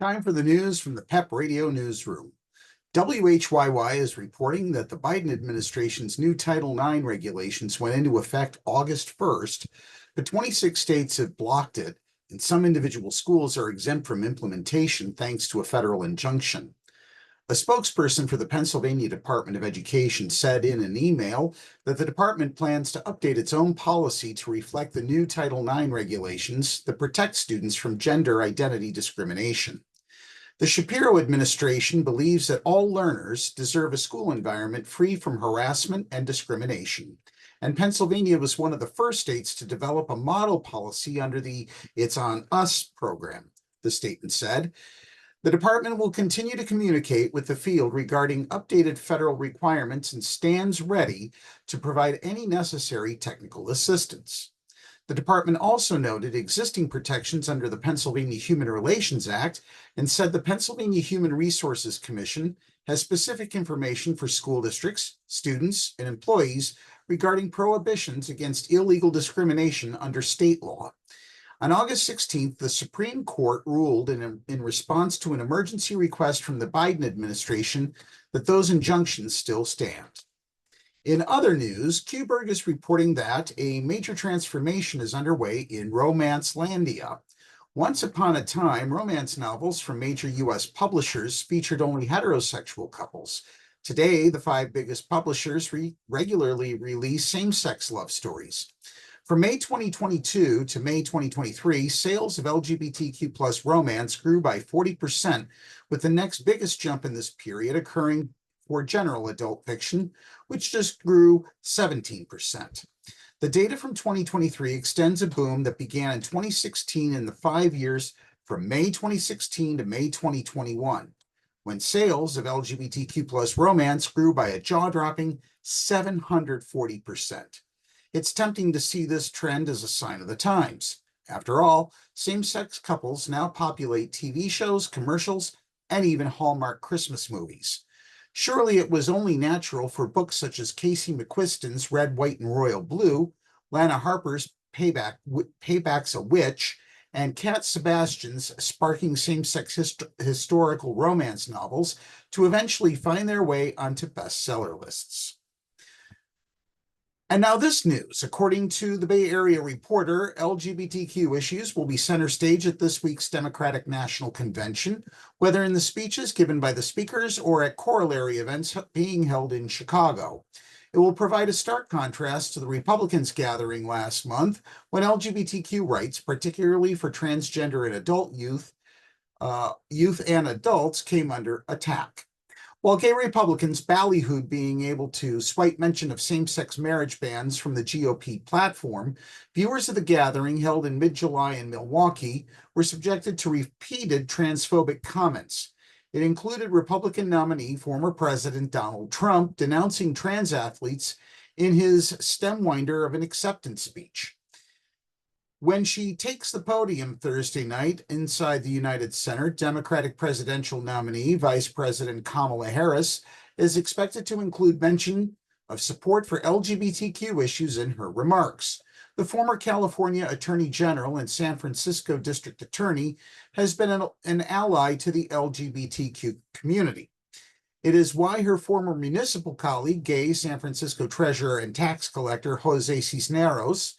Time for the news from the PEP Radio Newsroom. WHYY is reporting that the Biden administration's new Title IX regulations went into effect August 1st, but 26 states have blocked it, and some individual schools are exempt from implementation thanks to a federal injunction. A spokesperson for the Pennsylvania Department of Education said in an email that the department plans to update its own policy to reflect the new Title IX regulations that protect students from gender identity discrimination. The Shapiro administration believes that all learners deserve a school environment free from harassment and discrimination. And Pennsylvania was one of the first states to develop a model policy under the It's on Us program, the statement said. The department will continue to communicate with the field regarding updated federal requirements and stands ready to provide any necessary technical assistance. The department also noted existing protections under the Pennsylvania Human Relations Act and said the Pennsylvania Human Resources Commission has specific information for school districts, students, and employees regarding prohibitions against illegal discrimination under state law. On August 16th, the Supreme Court ruled in response to an emergency request from the Biden administration that those injunctions still stand. In other news, Qberg is reporting that a major transformation is underway in Romancelandia. Once upon a time, romance novels from major U.S. publishers featured only heterosexual couples. Today, the five biggest publishers regularly release same-sex love stories. From May 2022 to May 2023, sales of LGBTQ+ romance grew by 40%, with the next biggest jump in this period occurring for general adult fiction, which just grew 17%. The data from 2023 extends a boom that began in 2016 in the 5 years from May 2016 to May 2021, when sales of LGBTQ+ romance grew by a jaw-dropping 740%. It's tempting to see this trend as a sign of the times. After all, same-sex couples now populate TV shows, commercials, and even Hallmark Christmas movies. Surely it was only natural for books such as Casey McQuiston's Red, White, and Royal Blue, Lana Harper's Payback's a Witch, and Cat Sebastian's sparking same-sex historical romance novels to eventually find their way onto bestseller lists. And now this news. According to the Bay Area Reporter, LGBTQ issues will be center stage at this week's Democratic National Convention, whether in the speeches given by the speakers or at corollary events being held in Chicago. It will provide a stark contrast to the Republicans' gathering last month when LGBTQ rights, particularly for transgender and adult youth and adults, came under attack. While gay Republicans ballyhooed being able to swipe mention of same-sex marriage bans from the GOP platform, viewers of the gathering held in mid-July in Milwaukee were subjected to repeated transphobic comments. It included Republican nominee, former President Donald Trump, denouncing trans athletes in his stem-winder of an acceptance speech. When she takes the podium Thursday night inside the United Center, Democratic presidential nominee, Vice President Kamala Harris, is expected to include mention of support for LGBTQ issues in her remarks. The former California Attorney General and San Francisco District Attorney has been an ally to the LGBTQ community. It is why her former municipal colleague, gay San Francisco treasurer and tax collector Jose Cisneros,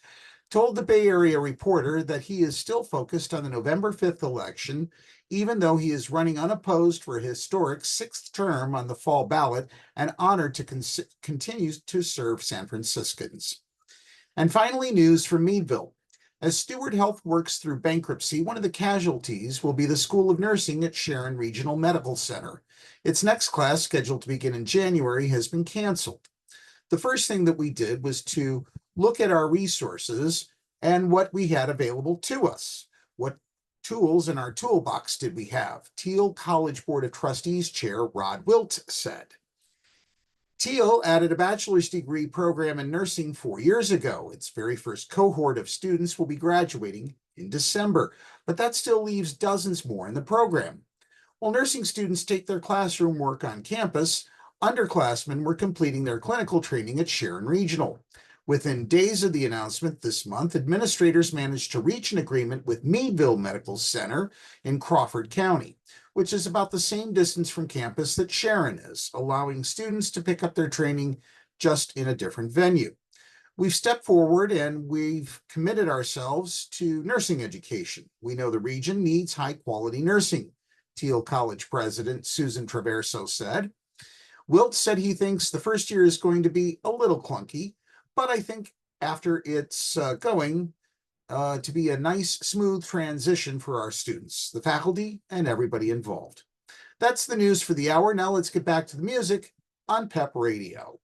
told the Bay Area Reporter that he is still focused on the November 5th election, even though he is running unopposed for a historic 6th term on the fall ballot and honored to continue to serve San Franciscans. And finally, news from Meadville. As Steward Health works through bankruptcy, one of the casualties will be the School of Nursing at Sharon Regional Medical Center. Its next class, scheduled to begin in January, has been canceled. The first thing that we did was to look at our resources and what we had available to us. What tools in our toolbox did we have? Thiel College Board of Trustees Chair Rod Wilt said. Thiel added a bachelor's degree program in nursing 4 years ago. Its very first cohort of students will be graduating in December, but that still leaves dozens more in the program. While nursing students take their classroom work on campus, underclassmen were completing their clinical training at Sharon Regional. Within days of the announcement this month, administrators managed to reach an agreement with Meadville Medical Center in Crawford County, which is about the same distance from campus that Sharon is, allowing students to pick up their training just in a different venue. We've stepped forward and we've committed ourselves to nursing education. We know the region needs high-quality nursing, Teal College President Susan Traverso said. Wilt said he thinks the first year is going to be a little clunky, but I think after it's going to be a nice, smooth transition for our students, the faculty, and everybody involved. That's the news for the hour. Now let's get back to the music on PEP Radio.